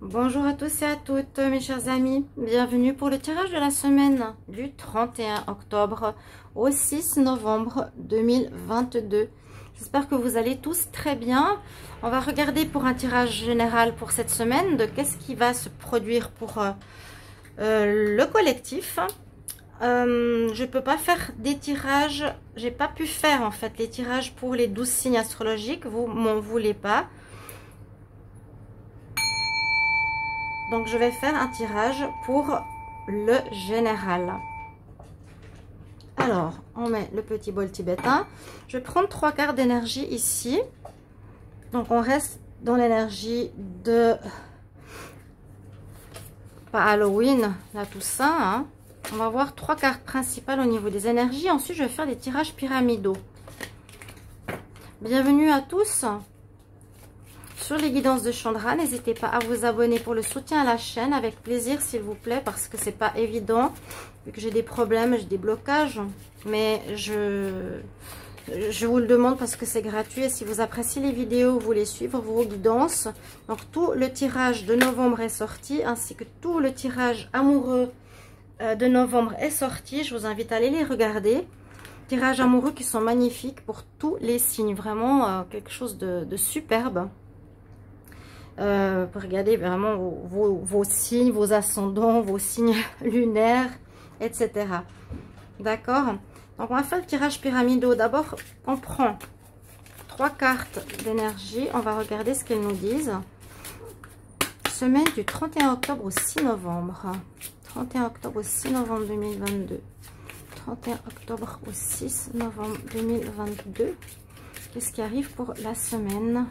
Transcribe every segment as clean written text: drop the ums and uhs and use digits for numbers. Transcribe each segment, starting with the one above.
Bonjour à tous et à toutes mes chers amis, bienvenue pour le tirage de la semaine du 31 octobre au 6 novembre 2022. J'espère que vous allez tous très bien. On va regarder pour un tirage général pour cette semaine de qu'est-ce qui va se produire pour le collectif. Je peux pas faire des tirages, j'ai pas pu faire en fait les tirages pour les 12 signes astrologiques, vous m'en voulez pas. Donc, je vais faire un tirage pour le général. Alors, on met le petit bol tibétain. Je vais prendre 3 cartes d'énergie ici. Donc, on reste dans l'énergie de... pas Halloween, la Toussaint. Hein. On va voir 3 cartes principales au niveau des énergies. Ensuite, je vais faire des tirages pyramidaux. Bienvenue à tous. Sur les guidances de Chandra, n'hésitez pas à vous abonner pour le soutien à la chaîne, avec plaisir s'il vous plaît, parce que c'est pas évident, vu que j'ai des problèmes, j'ai des blocages, mais je vous le demande parce que c'est gratuit, et si vous appréciez les vidéos, vous voulez suivre vos guidances. Donc tout le tirage de novembre est sorti, ainsi que tout le tirage amoureux de novembre est sorti, je vous invite à aller les regarder. Tirages amoureux qui sont magnifiques pour tous les signes, vraiment quelque chose de superbe. Regardez vraiment vos signes, vos ascendants, vos signes lunaires, etc. D'accord? Donc, on va faire le tirage pyramidal. D'abord, on prend 3 cartes d'énergie. On va regarder ce qu'elles nous disent. Semaine du 31 octobre au 6 novembre. 31 octobre au 6 novembre 2022. 31 octobre au 6 novembre 2022. Qu'est-ce qui arrive pour la semaine ?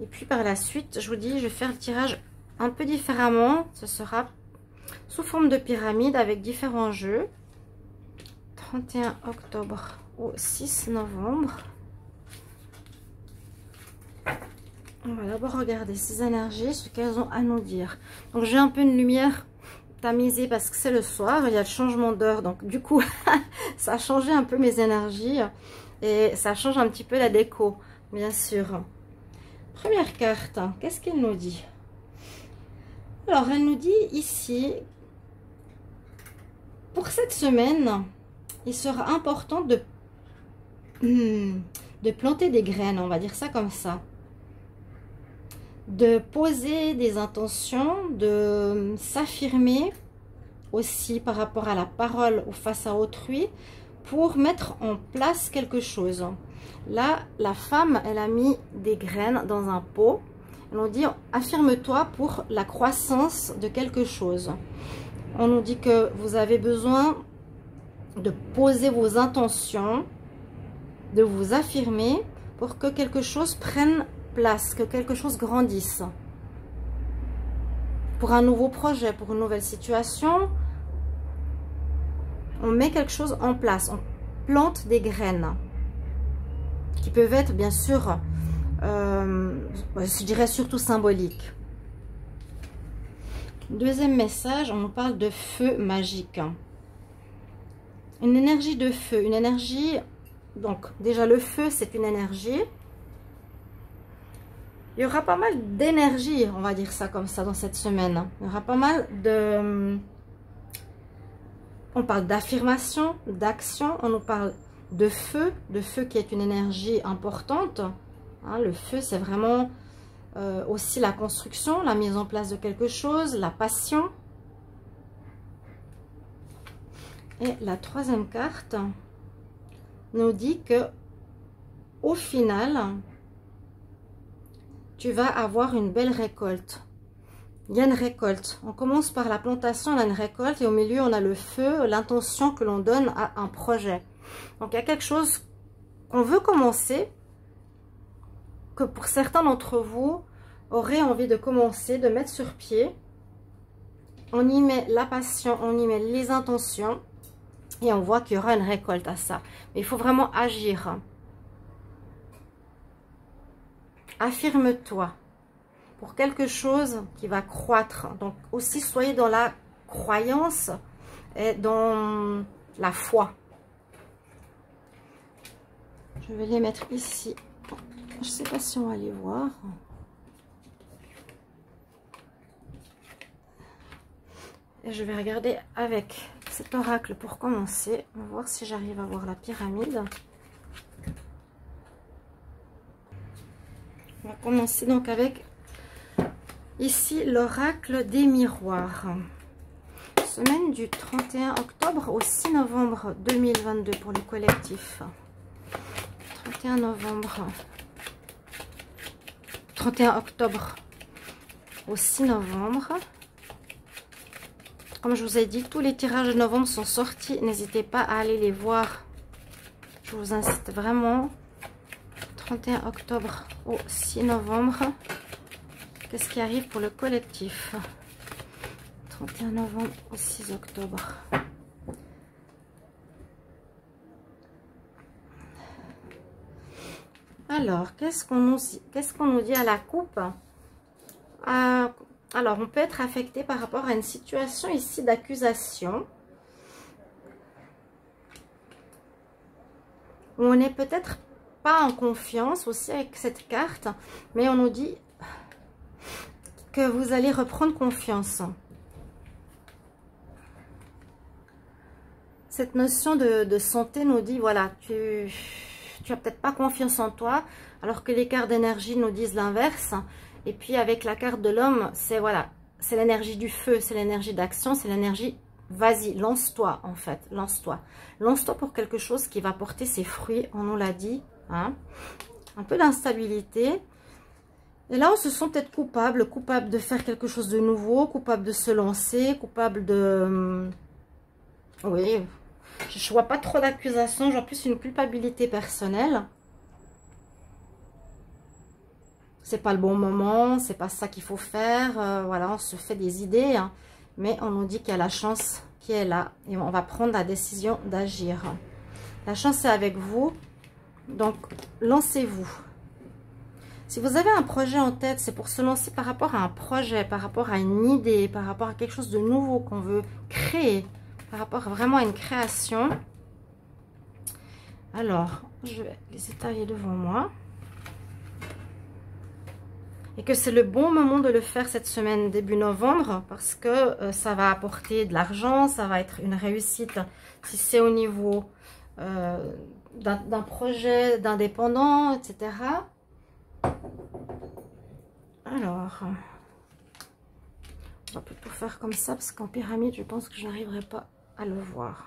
Et puis par la suite, je vous dis, je vais faire le tirage un peu différemment. Ce sera sous forme de pyramide avec différents jeux. 31 octobre au 6 novembre. On va d'abord regarder ces énergies, ce qu'elles ont à nous dire. Donc j'ai un peu une lumière tamisée parce que c'est le soir, il y a le changement d'heure. Donc du coup, ça a changé un peu mes énergies et ça change un petit peu la déco, bien sûr. Première carte, qu'est-ce qu'elle nous dit? Alors, elle nous dit ici, pour cette semaine, il sera important de planter des graines, on va dire ça comme ça. De poser des intentions, de s'affirmer aussi par rapport à la parole ou face à autrui pour mettre en place quelque chose. Là, la femme, elle a mis des graines dans un pot. Elle nous dit, affirme-toi pour la croissance de quelque chose. On nous dit que vous avez besoin de poser vos intentions, de vous affirmer pour que quelque chose prenne place, que quelque chose grandisse. Pour un nouveau projet, pour une nouvelle situation, on met quelque chose en place, on plante des graines. Qui peuvent être bien sûr, je dirais surtout symboliques. Deuxième message, on nous parle de feu magique. Une énergie de feu, une énergie, donc déjà le feu c'est une énergie. Il y aura pas mal d'énergie, on va dire ça comme ça dans cette semaine. Il y aura pas mal de... On parle d'affirmation, d'action, on nous parle de feu qui est une énergie importante. Hein, le feu, c'est vraiment aussi la construction, la mise en place de quelque chose, la passion. Et la troisième carte nous dit que au final, tu vas avoir une belle récolte. Il y a une récolte. On commence par la plantation, on a une récolte et au milieu, on a le feu, l'intention que l'on donne à un projet. Donc, il y a quelque chose qu'on veut commencer, que pour certains d'entre vous auraient envie de commencer, de mettre sur pied. On y met la passion, on y met les intentions et on voit qu'il y aura une récolte à ça. Mais il faut vraiment agir. Affirme-toi pour quelque chose qui va croître. Donc, aussi, soyez dans la croyance et dans la foi. Je vais les mettre ici Je sais pas si on va les voir. Et je vais regarder avec cet oracle pour commencer. On va voir si j'arrive à voir la pyramide. On va commencer donc avec ici l'oracle des miroirs. Semaine du 31 octobre au 6 novembre 2022 pour le collectif. 31 novembre. 31 octobre au 6 novembre. Comme je vous ai dit, tous les tirages de novembre sont sortis. N'hésitez pas à aller les voir. Je vous incite vraiment. 31 octobre au 6 novembre. Qu'est-ce qui arrive pour le collectif? 31 novembre au 6 octobre. Alors, qu'est-ce qu'on nous dit à la coupe? Alors, on peut être affecté par rapport à une situation ici d'accusation. On n'est peut-être pas en confiance aussi avec cette carte, mais on nous dit que vous allez reprendre confiance. Cette notion de santé nous dit, voilà, tu as peut-être pas confiance en toi, alors que les cartes d'énergie nous disent l'inverse. Et puis avec la carte de l'homme, c'est voilà, c'est l'énergie du feu, c'est l'énergie d'action, c'est l'énergie, vas-y, lance-toi en fait, lance-toi. Lance-toi pour quelque chose qui va porter ses fruits, on nous l'a dit. Hein. Un peu d'instabilité. Et là, on se sent peut-être coupable de faire quelque chose de nouveau, coupable de se lancer, coupable de... Oui, je ne vois pas trop d'accusations, je vois plus une culpabilité personnelle. C'est pas le bon moment, c'est pas ça qu'il faut faire. Voilà, on se fait des idées, hein, mais on nous dit qu'il y a la chance qui est là et on va prendre la décision d'agir. La chance est avec vous, donc lancez-vous. Si vous avez un projet en tête, c'est pour se lancer par rapport à un projet, par rapport à une idée, par rapport à quelque chose de nouveau qu'on veut créer, par rapport vraiment à une création. Alors, je vais les étaler devant moi. Et que c'est le bon moment de le faire cette semaine début novembre parce que ça va apporter de l'argent, ça va être une réussite si c'est au niveau d'un projet, d'indépendant, etc. Alors, on va plutôt faire comme ça parce qu'en pyramide, je pense que je n'arriverai pas à le voir.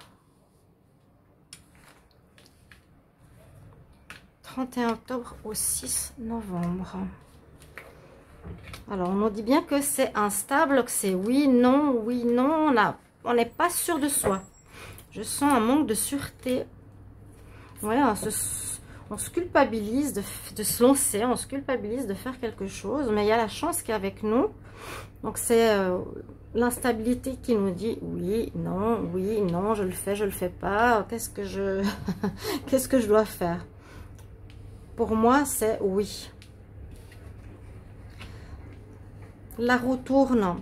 31 octobre au 6 novembre. Alors, on nous dit bien que c'est instable, que c'est oui, non, on n'est pas sûr de soi. Je sens un manque de sûreté. Voilà, on se culpabilise de se lancer, on se culpabilise de faire quelque chose, mais il y a la chance qui est avec nous. Donc, c'est l'instabilité qui nous dit oui, non, je le fais pas, qu'est-ce que je dois faire? Pour moi, c'est oui. La roue tourne.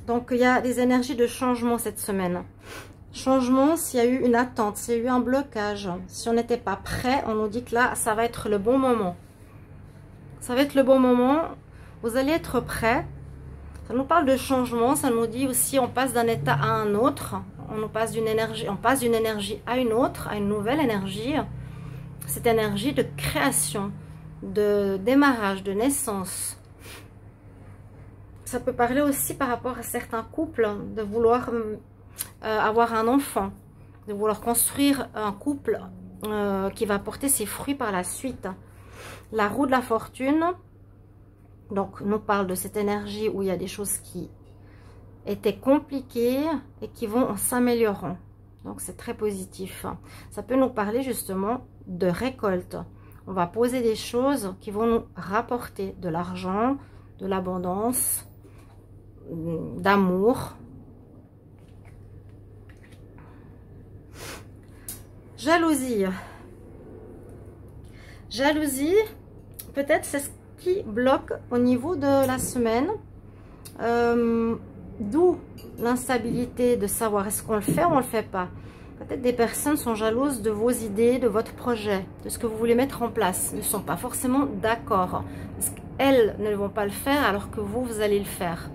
Donc, il y a des énergies de changement cette semaine. Changement, s'il y a eu une attente, s'il y a eu un blocage, si on n'était pas prêt, on nous dit que là, ça va être le bon moment. Ça va être le bon moment. Vous allez être prêt. Ça nous parle de changement. Ça nous dit aussi, on passe d'un état à un autre. On passe d'une énergie à une autre, à une nouvelle énergie. Cette énergie de création, de démarrage, de naissance. Ça peut parler aussi par rapport à certains couples de vouloir avoir un enfant, de vouloir construire un couple qui va porter ses fruits par la suite. La roue de la fortune, donc, nous parle de cette énergie où il y a des choses qui étaient compliquées et qui vont s'améliorer. Donc, c'est très positif. Ça peut nous parler justement de récolte. On va poser des choses qui vont nous rapporter de l'argent, de l'abondance, d'amour. Jalousie. Jalousie, peut-être c'est ce qui bloque au niveau de la semaine. D'où l'instabilité de savoir est-ce qu'on le fait ou on le fait pas. Peut-être des personnes sont jalouses de vos idées, de votre projet, de ce que vous voulez mettre en place. Ne sont pas forcément d'accord. Parce qu'elles ne vont pas le faire alors que vous, vous allez le faire.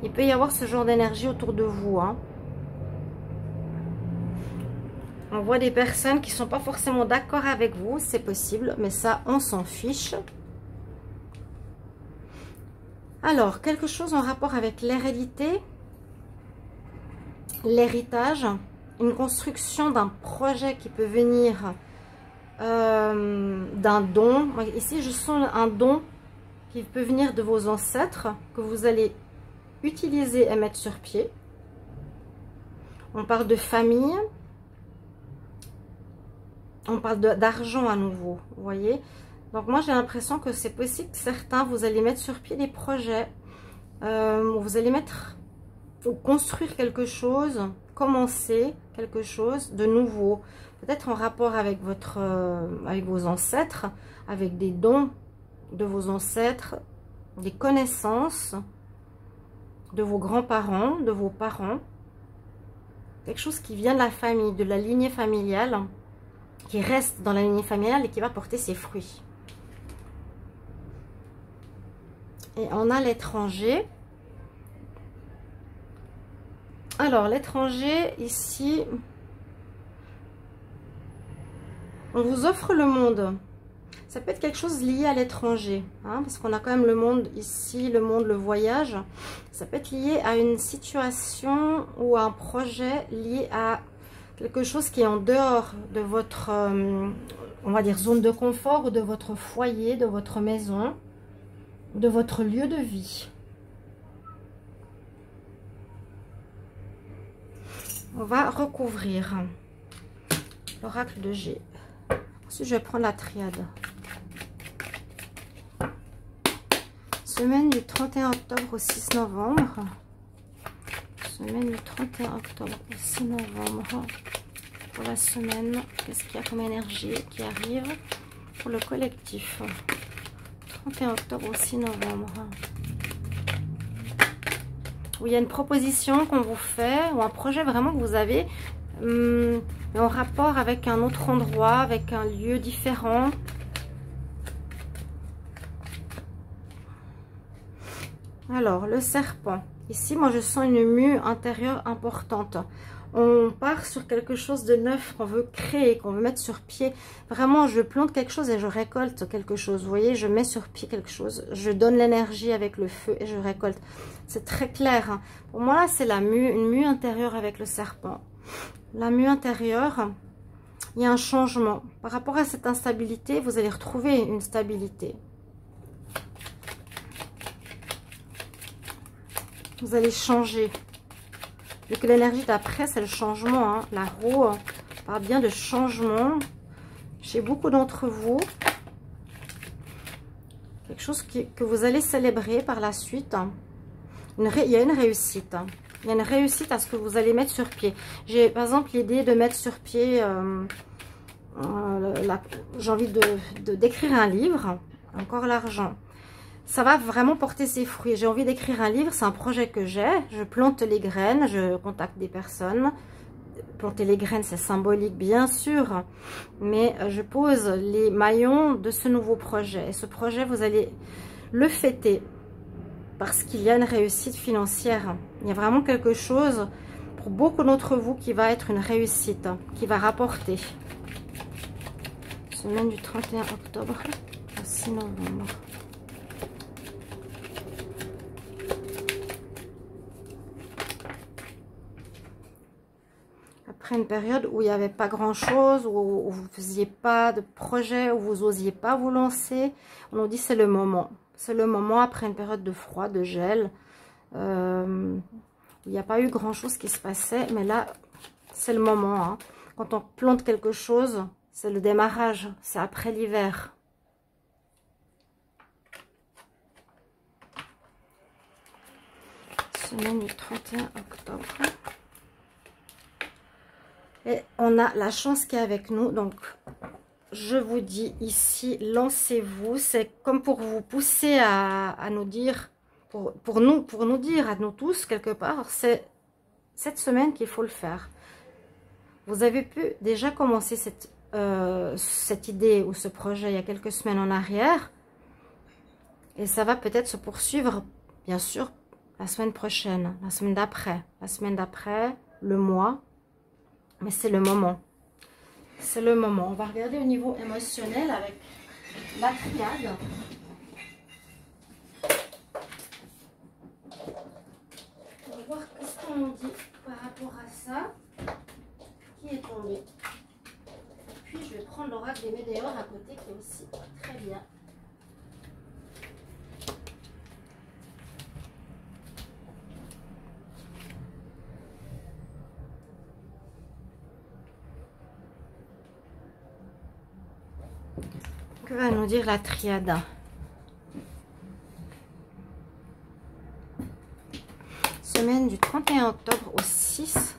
Il peut y avoir ce genre d'énergie autour de vous. Hein. On voit des personnes qui ne sont pas forcément d'accord avec vous. C'est possible, mais ça, on s'en fiche. Alors, quelque chose en rapport avec l'hérédité, l'héritage, une construction d'un projet qui peut venir d'un don. Ici, je sens un don qui peut venir de vos ancêtres, que vous allez utiliser et mettre sur pied. On parle de famille. On parle d'argent à nouveau, vous voyez. Donc moi, j'ai l'impression que c'est possible que certains, vous allez mettre sur pied des projets. Vous allez mettre ou construire quelque chose, commencer quelque chose de nouveau. Peut-être en rapport avec avec vos ancêtres, avec des dons de vos ancêtres, des connaissances de vos grands-parents, de vos parents. Quelque chose qui vient de la famille, de la lignée familiale, qui reste dans la lignée familiale et qui va porter ses fruits. Et on a l'étranger. Alors, l'étranger, ici, on vous offre le monde. Ça peut être quelque chose lié à l'étranger, hein, parce qu'on a quand même le monde ici, le monde, le voyage. Ça peut être lié à une situation ou à un projet lié à quelque chose qui est en dehors de votre, on va dire, zone de confort ou de votre foyer, de votre maison, de votre lieu de vie. On va recouvrir l'oracle de G. Ensuite, je vais prendre la triade. Semaine du 31 octobre au 6 novembre. Semaine du 31 octobre au 6 novembre. Pour la semaine, qu'est-ce qu'il y a comme énergie qui arrive pour le collectif? 31 octobre au 6 novembre. Où il y a une proposition qu'on vous fait, ou un projet vraiment que vous avez, en rapport avec un autre endroit, avec un lieu différent. Alors, le serpent. Ici, moi, je sens une mue intérieure importante. On part sur quelque chose de neuf qu'on veut créer, qu'on veut mettre sur pied. Vraiment, je plante quelque chose et je récolte quelque chose. Vous voyez, je mets sur pied quelque chose. Je donne l'énergie avec le feu et je récolte. C'est très clair. Hein. Pour moi, là, c'est la mue, une mue intérieure avec le serpent. La mue intérieure, il y a un changement. Par rapport à cette instabilité, vous allez retrouver une stabilité. Vous allez changer. Et que l'énergie d'après, c'est le changement. Hein. La roue parle bien de changement. Chez beaucoup d'entre vous, quelque chose que vous allez célébrer par la suite. Il y a une réussite. Il y a une réussite à ce que vous allez mettre sur pied. J'ai par exemple l'idée de mettre sur pied, j'ai envie d'écrire un livre, encore l'argent. Ça va vraiment porter ses fruits. J'ai envie d'écrire un livre, c'est un projet que j'ai. Je plante les graines, je contacte des personnes. Planter les graines, c'est symbolique, bien sûr. Mais je pose les maillons de ce nouveau projet. Et ce projet, vous allez le fêter. Parce qu'il y a une réussite financière. Il y a vraiment quelque chose, pour beaucoup d'entre vous, qui va être une réussite, qui va rapporter. Semaine du 31 octobre au 6 novembre. Après une période où il n'y avait pas grand-chose, où vous ne faisiez pas de projet, où vous n'osiez pas vous lancer, on nous dit c'est le moment. C'est le moment après une période de froid, de gel. Il n'y a pas eu grand-chose qui se passait, mais là, c'est le moment. Hein. Quand on plante quelque chose, c'est le démarrage, c'est après l'hiver. Semaine du 31 octobre. Et on a la chance qui est avec nous, donc je vous dis ici, lancez-vous. C'est comme pour vous pousser à nous dire, pour nous dire à nous tous quelque part, c'est cette semaine qu'il faut le faire. Vous avez pu déjà commencer cette idée ou ce projet il y a quelques semaines en arrière. Et ça va peut-être se poursuivre, bien sûr, la semaine prochaine, la semaine d'après, le mois. Mais c'est le moment. C'est le moment. On va regarder au niveau émotionnel avec la triade. On va voir ce qu'on dit par rapport à ça qui est tombé. Et puis je vais prendre l'oracle des météores à côté qui est aussi très bien. Que va nous dire la triade? Semaine du 31 octobre au 6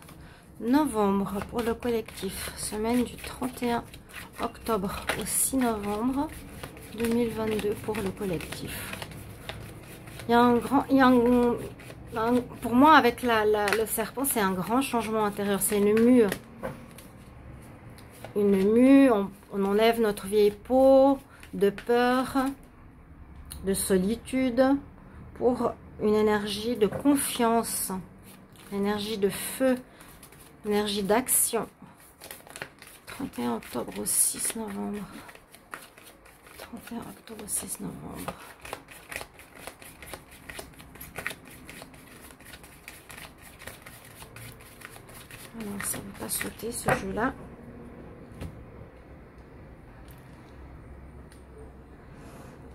novembre pour le collectif. Semaine du 31 octobre au 6 novembre 2022 pour le collectif. Il y a un grand... pour moi, avec le serpent, c'est un grand changement intérieur. C'est une mue. Une mue, on enlève notre vieille peau de peur, de solitude, pour une énergie de confiance, énergie de feu, énergie d'action. 31 octobre au 6 novembre. 31 octobre au 6 novembre. Alors, ça ne va pas sauter ce jeu-là.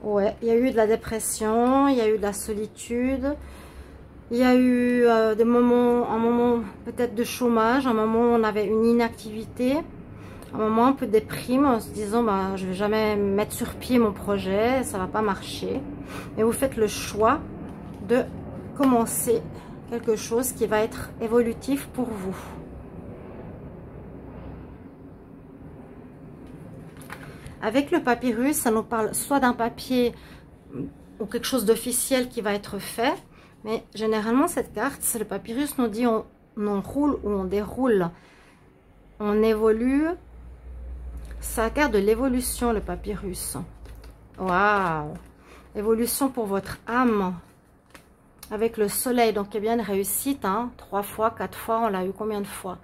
Ouais, il y a eu de la dépression, il y a eu de la solitude, il y a eu un moment peut-être de chômage, un moment où on avait une inactivité, un moment un peu déprime en se disant bah, je vais jamais mettre sur pied mon projet, ça va pas marcher. Et vous faites le choix de commencer quelque chose qui va être évolutif pour vous. Avec le papyrus, ça nous parle soit d'un papier ou quelque chose d'officiel qui va être fait. Mais généralement, cette carte, le papyrus nous dit on roule ou on déroule. On évolue. C'est la carte de l'évolution, le papyrus. Waouh! Évolution pour votre âme. Avec le soleil, donc il y a bien une réussite. Hein? 3 fois, 4 fois, on l'a eu combien de fois?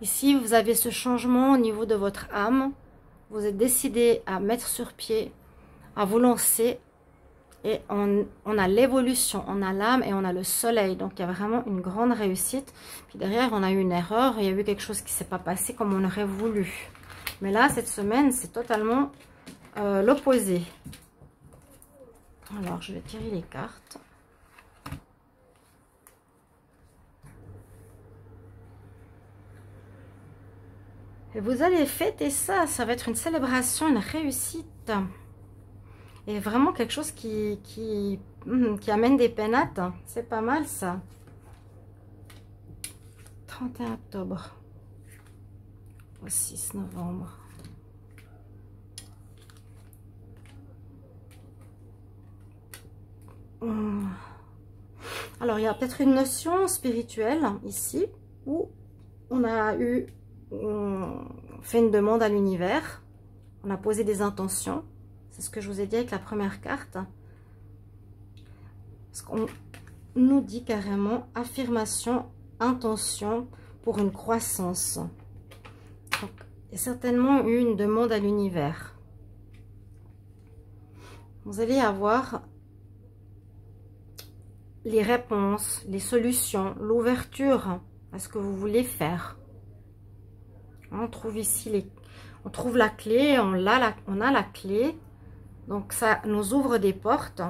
Ici, vous avez ce changement au niveau de votre âme. Vous êtes décidé à mettre sur pied, à vous lancer. Et on a l'évolution, on a l'âme et on a le soleil. Donc, il y a vraiment une grande réussite. Puis derrière, on a eu une erreur. Il y a eu quelque chose qui ne s'est pas passé comme on aurait voulu. Mais là, cette semaine, c'est totalement l'opposé. Alors, je vais tirer les cartes. Et vous allez fêter ça. Ça va être une célébration, une réussite. Et vraiment quelque chose qui amène des pénates. C'est pas mal ça. 31 octobre au 6 novembre. Alors, il y a peut-être une notion spirituelle ici où on a fait une demande à l'univers. On a posé des intentions. C'est ce que je vous ai dit avec la première carte. Parce qu'on nous dit carrément affirmation, intention pour une croissance. Donc, il y a certainement eu une demande à l'univers. Vous allez avoir les réponses, les solutions, l'ouverture à ce que vous voulez faire. On trouve ici on trouve la clé, on a la clé. Donc ça nous ouvre des portes,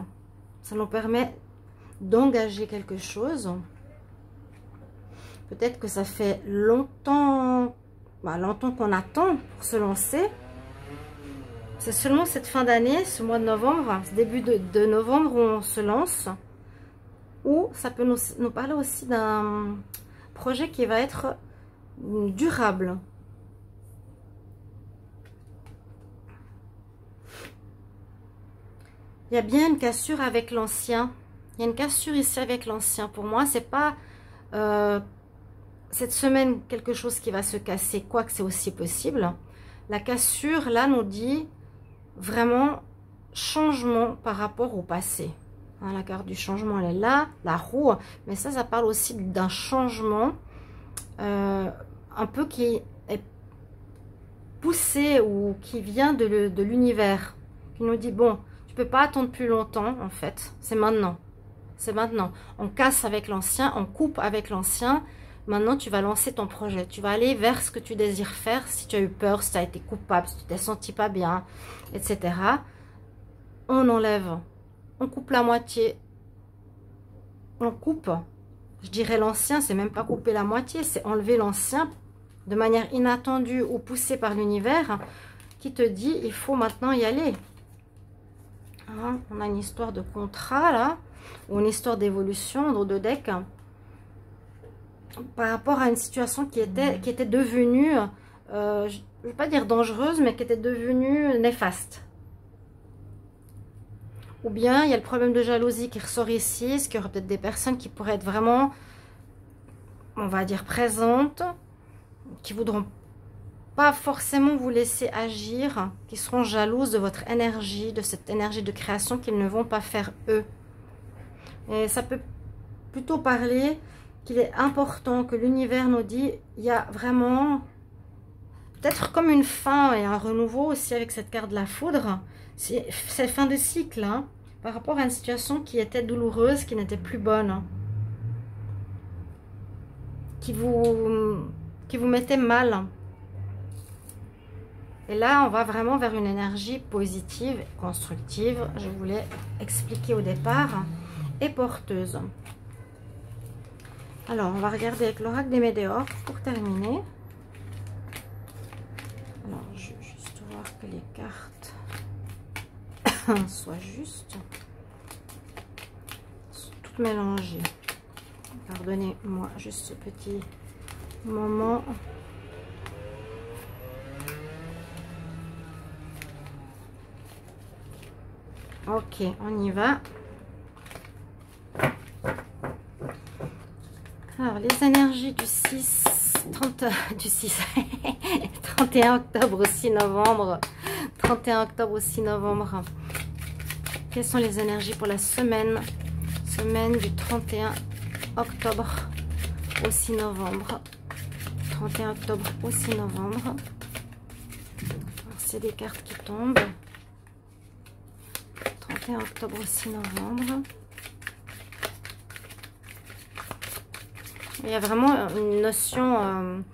ça nous permet d'engager quelque chose. Peut-être que ça fait longtemps qu'on attend pour se lancer. C'est seulement cette fin d'année, ce mois de novembre, ce début de novembre où on se lance. Ou ça peut nous parler aussi d'un projet qui va être durable. Il y a bien une cassure avec l'ancien. Il y a une cassure ici avec l'ancien. Pour moi, c'est pas cette semaine quelque chose qui va se casser, quoique c'est aussi possible. La cassure, là, nous dit vraiment changement par rapport au passé. Hein, la carte du changement, elle est là, la roue. Mais ça parle aussi d'un changement un peu qui est poussé ou qui vient de l'univers. Qui nous dit, bon, tu peux pas attendre plus longtemps, en fait. C'est maintenant. C'est maintenant. On casse avec l'ancien, on coupe avec l'ancien. Maintenant, tu vas lancer ton projet. Tu vas aller vers ce que tu désires faire. Si tu as eu peur, si tu as été coupable, si tu t'es senti pas bien, etc. On enlève. On coupe la moitié. On coupe. Je dirais l'ancien, c'est même pas couper la moitié. C'est enlever l'ancien de manière inattendue ou poussée par l'univers qui te dit, il faut maintenant y aller. Hein, on a une histoire de contrat, là. Ou une histoire d'évolution dans deux decks. Par rapport à une situation qui était devenue, je ne veux pas dire dangereuse, mais qui était devenue néfaste. Ou bien, il y a le problème de jalousie qui ressort ici, ce qu'il y aura peut-être des personnes qui pourraient être vraiment, on va dire, présentes, qui voudront pas forcément vous laisser agir, qui seront jalouses de votre énergie, de cette énergie de création qu'ils ne vont pas faire eux. Et ça peut plutôt parler qu'il est important que l'univers nous dit, il y a vraiment peut-être comme une fin et un renouveau aussi avec cette carte de la foudre. C'est fin de cycle, hein, par rapport à une situation qui était douloureuse, qui n'était plus bonne, hein, qui vous mettait mal. Et là, on va vraiment vers une énergie positive, constructive, je voulais expliquer au départ, et porteuse. Alors, on va regarder avec l'oracle des Météores pour terminer. Alors, je vais juste voir que les cartes soient justes. Toutes mélangées. Pardonnez-moi juste ce petit moment. Ok, on y va. Alors, les énergies du 31 octobre au 6 novembre. 31 octobre au 6 novembre. Quelles sont les énergies pour la semaine du 31 octobre au 6 novembre. 31 octobre au 6 novembre. C'est des cartes qui tombent. 31 octobre au 6 novembre. Il y a vraiment une notion,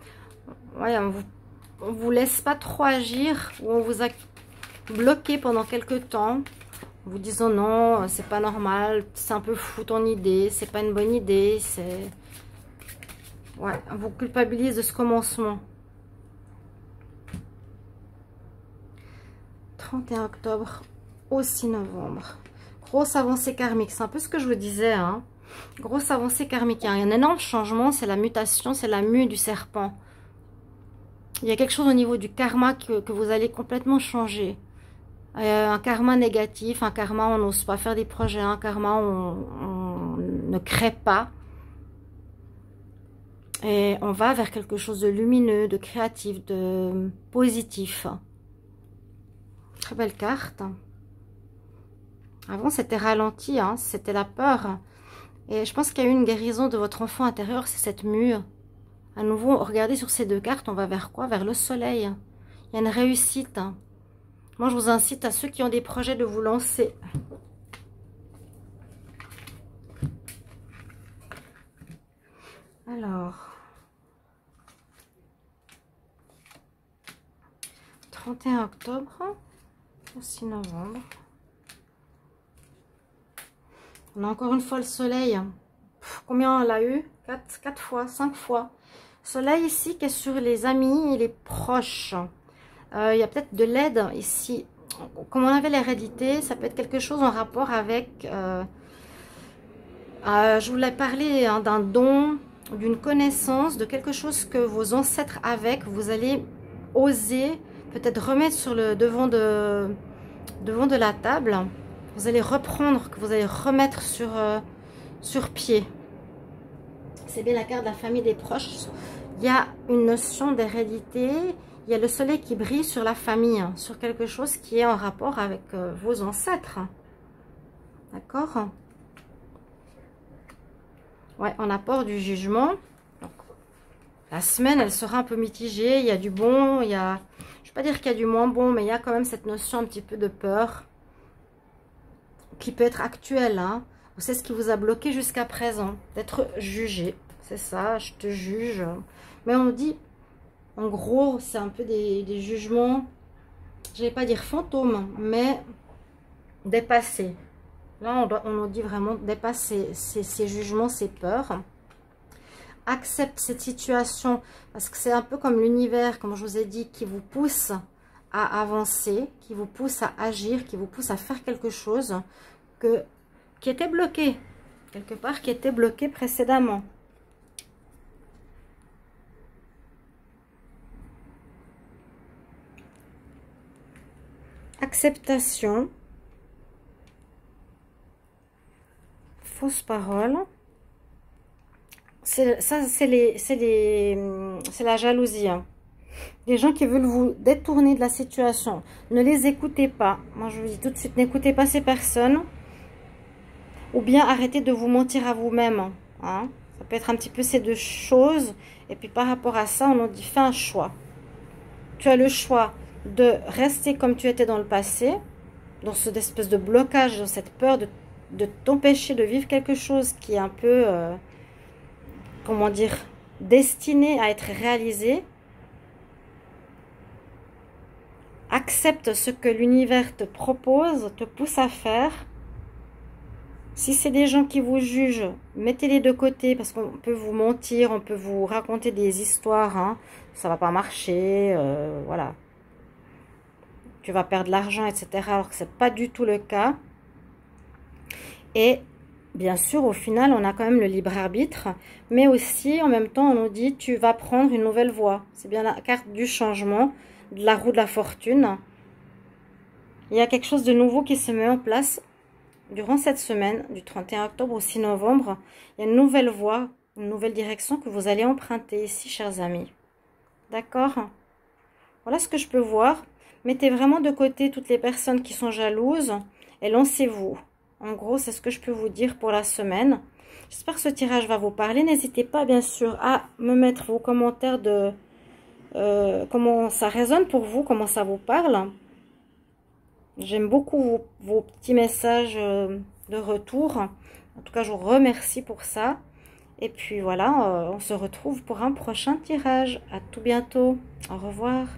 ouais, on vous laisse pas trop agir, ou on vous a bloqué pendant quelques temps, en vous disant non, c'est pas normal, c'est un peu fou ton idée, c'est pas une bonne idée, c'est... Ouais, on vous culpabilise de ce commencement. 31 octobre au 6 novembre. Grosse avancée karmique, c'est un peu ce que je vous disais, hein. Grosse avancée karmique. Il y a un énorme changement, c'est la mutation, c'est la mue du serpent. Il y a quelque chose au niveau du karma que vous allez complètement changer. Un karma négatif, un karma on n'ose pas faire des projets, un karma on ne crée pas. Et on va vers quelque chose de lumineux, de créatif, de positif. Très belle carte. Avant c'était ralenti, hein, c'était la peur. Et je pense qu'il y a eu une guérison de votre enfant intérieur, c'est cette mue. À nouveau, regardez sur ces deux cartes, on va vers quoi? Vers le soleil. Il y a une réussite. Moi, je vous incite à ceux qui ont des projets de vous lancer. Alors, 31 octobre au 6 novembre. On a encore une fois le soleil. Combien on l'a eu? 4 fois, 5 fois. Soleil ici qui est sur les amis et les proches. Il y a peut-être de l'aide ici. Comme on avait l'hérédité, ça peut être quelque chose en rapport avec... je voulais parler hein, d'un don, d'une connaissance, de quelque chose que vos ancêtres avaient, que vous allez oser peut-être remettre sur le devant de la table. Vous allez reprendre, que vous allez remettre sur pied. C'est bien la carte de la famille des proches. Il y a une notion d'hérédité. Il y a le soleil qui brille sur la famille, sur quelque chose qui est en rapport avec vos ancêtres. D'accord? Ouais, on apporte du jugement. Donc, la semaine, elle sera un peu mitigée. Il y a du bon, il y a... Je ne vais pas dire qu'il y a du moins bon, mais il y a quand même cette notion un petit peu de peur qui peut être actuelle. Hein. C'est ce qui vous a bloqué jusqu'à présent, d'être jugé. C'est ça, je te juge. Mais on dit, en gros, c'est un peu des jugements, je ne vais pas dire fantômes, mais dépassés. Là, on nous dit vraiment dépasser ces jugements, ces peurs. Accepte cette situation, parce que c'est un peu comme l'univers, comme je vous ai dit, qui vous pousse à avancer, qui vous pousse à agir, qui vous pousse à faire quelque chose qui était bloqué, quelque part, qui était bloqué précédemment. Acceptation. Fausse parole. C'est la jalousie. Hein. Les gens qui veulent vous détourner de la situation. Ne les écoutez pas. Moi, je vous dis tout de suite, n'écoutez pas ces personnes. Ou bien arrêtez de vous mentir à vous-même. Hein. Ça peut être un petit peu ces deux choses. Et puis par rapport à ça, on nous dit, fais un choix. Tu as le choix de rester comme tu étais dans le passé, dans cette espèce de blocage, dans cette peur de t'empêcher de vivre quelque chose qui est un peu, comment dire, destiné à être réalisé. Accepte ce que l'univers te propose, te pousse à faire. Si c'est des gens qui vous jugent, mettez-les de côté parce qu'on peut vous mentir, on peut vous raconter des histoires, hein, ça va pas marcher, voilà. Tu vas perdre de l'argent, etc. Alors que ce n'est pas du tout le cas. Et bien sûr, au final, on a quand même le libre arbitre. Mais aussi, en même temps, on nous dit, tu vas prendre une nouvelle voie. C'est bien la carte du changement, de la roue de la fortune. Il y a quelque chose de nouveau qui se met en place durant cette semaine, du 31 octobre au 6 novembre. Il y a une nouvelle voie, une nouvelle direction que vous allez emprunter ici, chers amis. D'accord? Voilà ce que je peux voir. Mettez vraiment de côté toutes les personnes qui sont jalouses et lancez-vous. En gros, c'est ce que je peux vous dire pour la semaine. J'espère que ce tirage va vous parler. N'hésitez pas, bien sûr, à me mettre vos commentaires de comment ça résonne pour vous, comment ça vous parle. J'aime beaucoup vos petits messages de retour. En tout cas, je vous remercie pour ça. Et puis voilà, on se retrouve pour un prochain tirage. À tout bientôt. Au revoir.